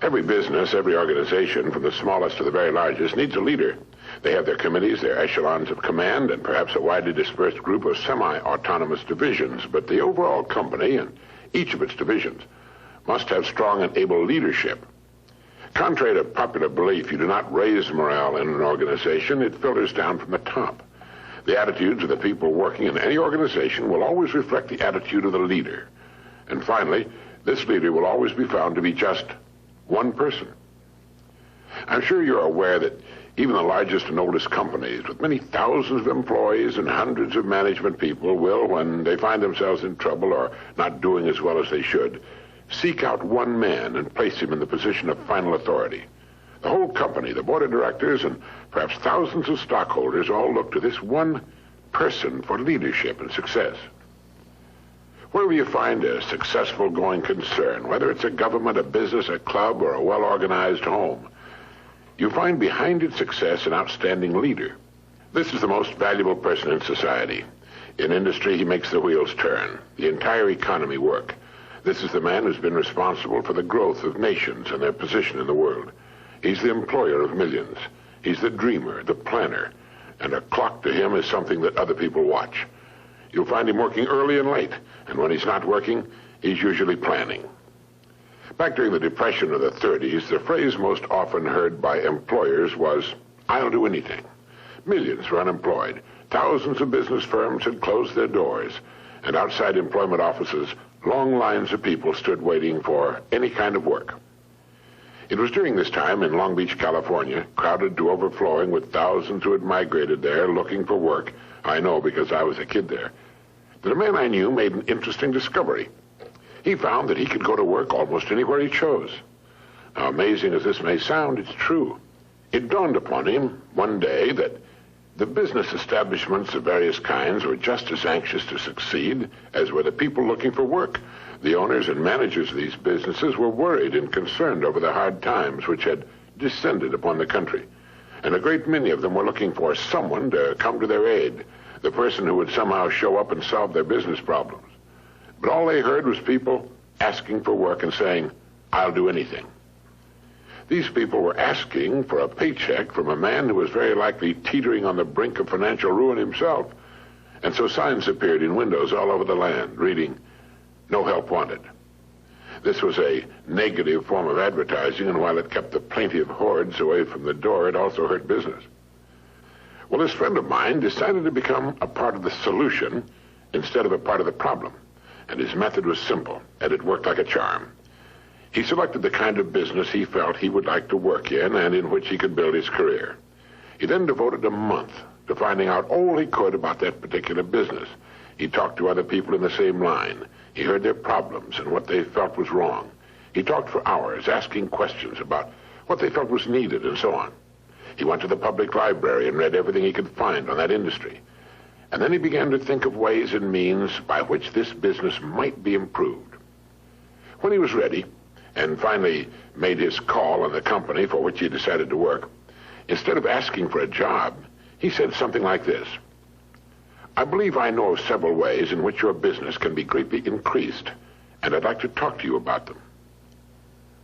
Every business, every organization, from the smallest to the very largest, needs a leader. They have their committees, their echelons of command, and perhaps a widely dispersed group of semi-autonomous divisions. But the overall company and each of its divisions must have strong and able leadership. Contrary to popular belief, you do not raise morale in an organization. It filters down from the top. The attitudes of the people working in any organization will always reflect the attitude of the leader. And finally, this leader will always be found to be just one person. I'm sure you're aware that even the largest and oldest companies, with many thousands of employees and hundreds of management people, will, when they find themselves in trouble or not doing as well as they should, seek out one man and place him in the position of final authority. The whole company, the board of directors, and perhaps thousands of stockholders all look to this one person for leadership and success. Wherever you find a successful going concern, whether it's a government, a business, a club, or a well-organized home, you find behind its success an outstanding leader. This is the most valuable person in society. In industry, he makes the wheels turn, the entire economy work. This is the man who's been responsible for the growth of nations and their position in the world. He's the employer of millions. He's the dreamer, the planner, and a clock to him is something that other people watch. You'll find him working early and late, and when he's not working, he's usually planning. Back during the Depression of the 30s, the phrase most often heard by employers was, "I'll do anything." Millions were unemployed. Thousands of business firms had closed their doors, and outside employment offices, long lines of people stood waiting for any kind of work. It was during this time in Long Beach, California, crowded to overflowing with thousands who had migrated there looking for work, I know because I was a kid there, that a man I knew made an interesting discovery. He found that he could go to work almost anywhere he chose. Now, amazing as this may sound, it's true. It dawned upon him one day that the business establishments of various kinds were just as anxious to succeed as were the people looking for work. The owners and managers of these businesses were worried and concerned over the hard times which had descended upon the country. And a great many of them were looking for someone to come to their aid, the person who would somehow show up and solve their business problems. But all they heard was people asking for work and saying, "I'll do anything." These people were asking for a paycheck from a man who was very likely teetering on the brink of financial ruin himself. And so signs appeared in windows all over the land, reading, "No help wanted." This was a negative form of advertising, and while it kept the plaintive hordes away from the door, it also hurt business. Well, this friend of mine decided to become a part of the solution instead of a part of the problem. And his method was simple, and it worked like a charm. He selected the kind of business he felt he would like to work in and in which he could build his career. He then devoted a month to finding out all he could about that particular business. He talked to other people in the same line. He heard their problems and what they felt was wrong. He talked for hours, asking questions about what they felt was needed and so on. He went to the public library and read everything he could find on that industry. And then he began to think of ways and means by which this business might be improved. When he was ready, and finally made his call on the company for which he decided to work, instead of asking for a job, he said something like this: "I believe I know of several ways in which your business can be greatly increased, and I'd like to talk to you about them."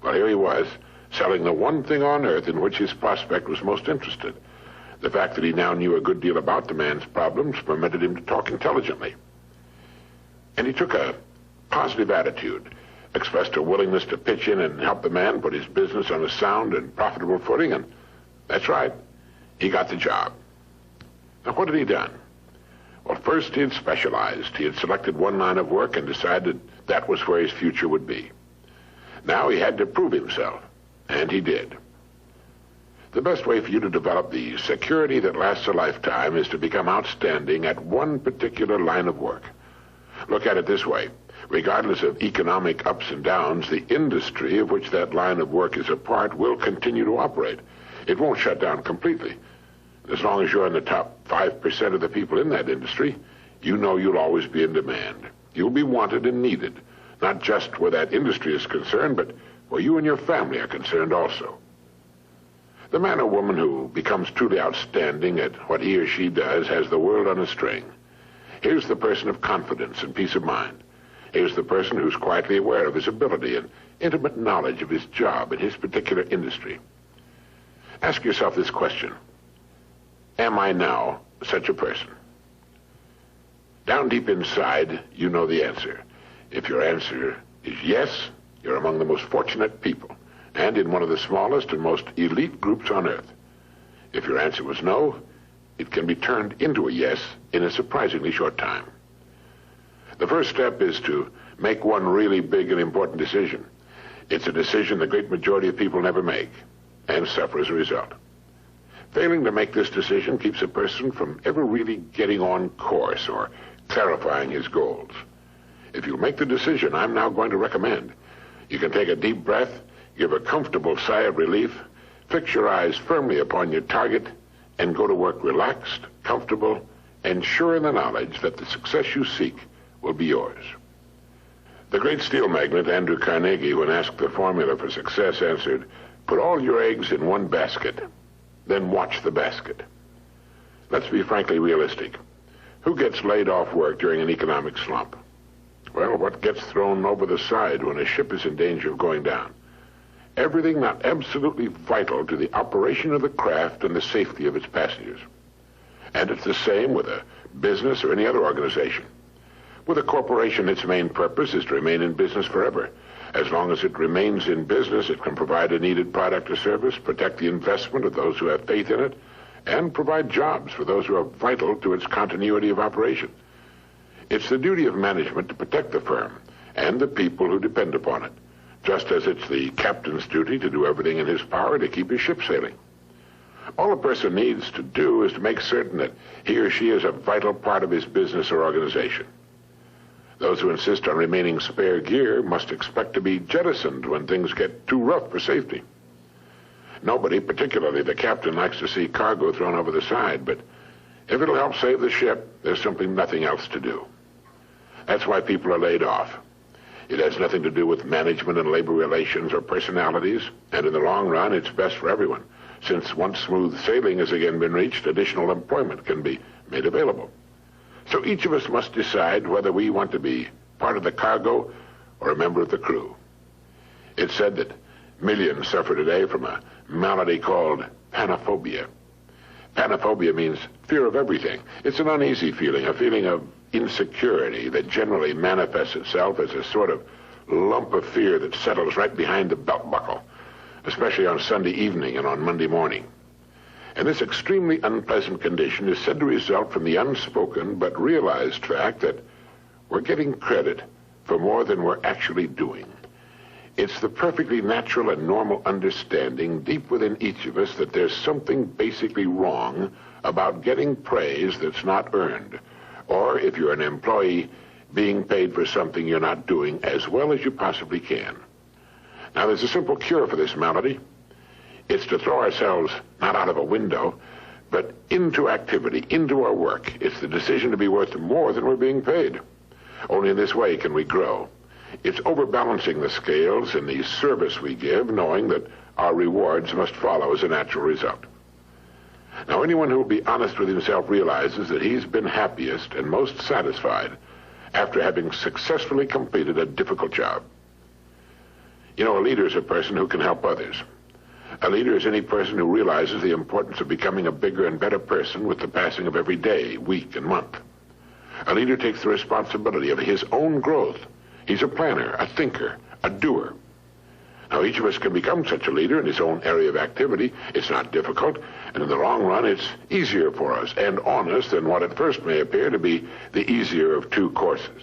Well, here he was, selling the one thing on earth in which his prospect was most interested. The fact that he now knew a good deal about the man's problems permitted him to talk intelligently. And he took a positive attitude, expressed a willingness to pitch in and help the man put his business on a sound and profitable footing, and that's right, he got the job. Now, what had he done? Well, first he had specialized. He had selected one line of work and decided that was where his future would be. Now he had to prove himself, and he did. The best way for you to develop the security that lasts a lifetime is to become outstanding at one particular line of work. Look at it this way. Regardless of economic ups and downs, the industry of which that line of work is a part will continue to operate. It won't shut down completely. As long as you're in the top 5% of the people in that industry, you know you'll always be in demand. You'll be wanted and needed, not just where that industry is concerned, but where you and your family are concerned also. The man or woman who becomes truly outstanding at what he or she does has the world on a string. Here's the person of confidence and peace of mind. Here's the person who's quietly aware of his ability and intimate knowledge of his job in his particular industry. Ask yourself this question: am I now such a person? Down deep inside, you know the answer. If your answer is yes, you're among the most fortunate people, and in one of the smallest and most elite groups on earth. If your answer was no, it can be turned into a yes in a surprisingly short time. The first step is to make one really big and important decision. It's a decision the great majority of people never make, and suffer as a result. Failing to make this decision keeps a person from ever really getting on course or clarifying his goals. If you make the decision I'm now going to recommend, you can take a deep breath, give a comfortable sigh of relief, fix your eyes firmly upon your target, and go to work relaxed, comfortable, and sure in the knowledge that the success you seek will be yours. The great steel magnate Andrew Carnegie, when asked the formula for success, answered, "Put all your eggs in one basket, then watch the basket." Let's be frankly realistic. Who gets laid off work during an economic slump? Well, what gets thrown over the side when a ship is in danger of going down? Everything not absolutely vital to the operation of the craft and the safety of its passengers. And it's the same with a business or any other organization. With a corporation, its main purpose is to remain in business forever. As long as it remains in business, it can provide a needed product or service, protect the investment of those who have faith in it, and provide jobs for those who are vital to its continuity of operation. It's the duty of management to protect the firm and the people who depend upon it, just as it's the captain's duty to do everything in his power to keep his ship sailing. All a person needs to do is to make certain that he or she is a vital part of his business or organization. Those who insist on remaining spare gear must expect to be jettisoned when things get too rough for safety. Nobody, particularly the captain, likes to see cargo thrown over the side, but if it'll help save the ship, there's simply nothing else to do. That's why people are laid off. It has nothing to do with management and labor relations or personalities, and in the long run, it's best for everyone, since once smooth sailing has again been reached, additional employment can be made available. So each of us must decide whether we want to be part of the cargo or a member of the crew. It's said that millions suffer today from a malady called panophobia. Panophobia means fear of everything. It's an uneasy feeling, a feeling of insecurity that generally manifests itself as a sort of lump of fear that settles right behind the belt buckle, especially on Sunday evening and on Monday morning. And this extremely unpleasant condition is said to result from the unspoken but realized fact that we're getting credit for more than we're actually doing. It's the perfectly natural and normal understanding deep within each of us that there's something basically wrong about getting praise that's not earned, or if you're an employee, being paid for something you're not doing as well as you possibly can. Now, there's a simple cure for this malady. It's to throw ourselves not out of a window, but into activity, into our work. It's the decision to be worth more than we're being paid. Only in this way can we grow. It's overbalancing the scales in the service we give, knowing that our rewards must follow as a natural result. Now, anyone who will be honest with himself realizes that he's been happiest and most satisfied after having successfully completed a difficult job. You know, a leader is a person who can help others. A leader is any person who realizes the importance of becoming a bigger and better person with the passing of every day, week, and month. A leader takes the responsibility of his own growth. He's a planner, a thinker, a doer. Now, each of us can become such a leader in his own area of activity. It's not difficult, and in the long run, it's easier for us and on us than what at first may appear to be the easier of two courses.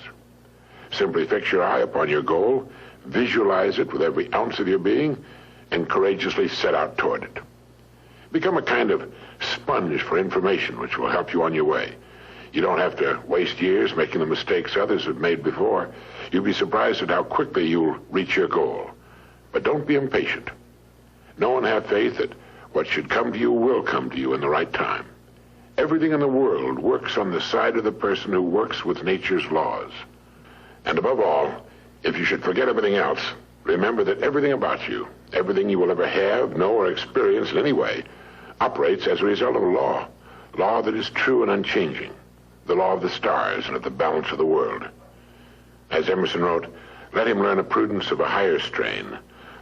Simply fix your eye upon your goal, visualize it with every ounce of your being, and courageously set out toward it. Become a kind of sponge for information which will help you on your way. You don't have to waste years making the mistakes others have made before. You'll be surprised at how quickly you'll reach your goal. But don't be impatient. Know and have faith that what should come to you will come to you in the right time. Everything in the world works on the side of the person who works with nature's laws. And above all, if you should forget everything else, remember that everything about you, everything you will ever have, know, or experience in any way, operates as a result of law that is true and unchanging, the law of the stars and of the balance of the world. As Emerson wrote, let him learn a prudence of a higher strain.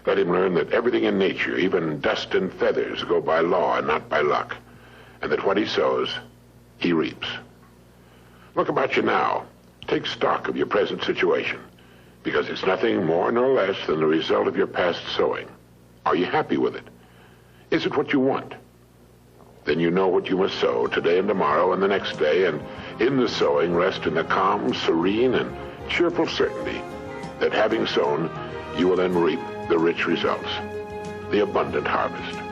Let him learn that everything in nature, even dust and feathers, go by law and not by luck, and that what he sows, he reaps. Look about you now. Take stock of your present situation, because it's nothing more nor less than the result of your past sowing. Are you happy with it? Is it what you want? Then you know what you must sow today and tomorrow and the next day, and in the sowing rest in the calm, serene, and cheerful certainty that having sown, you will then reap the rich results, the abundant harvest.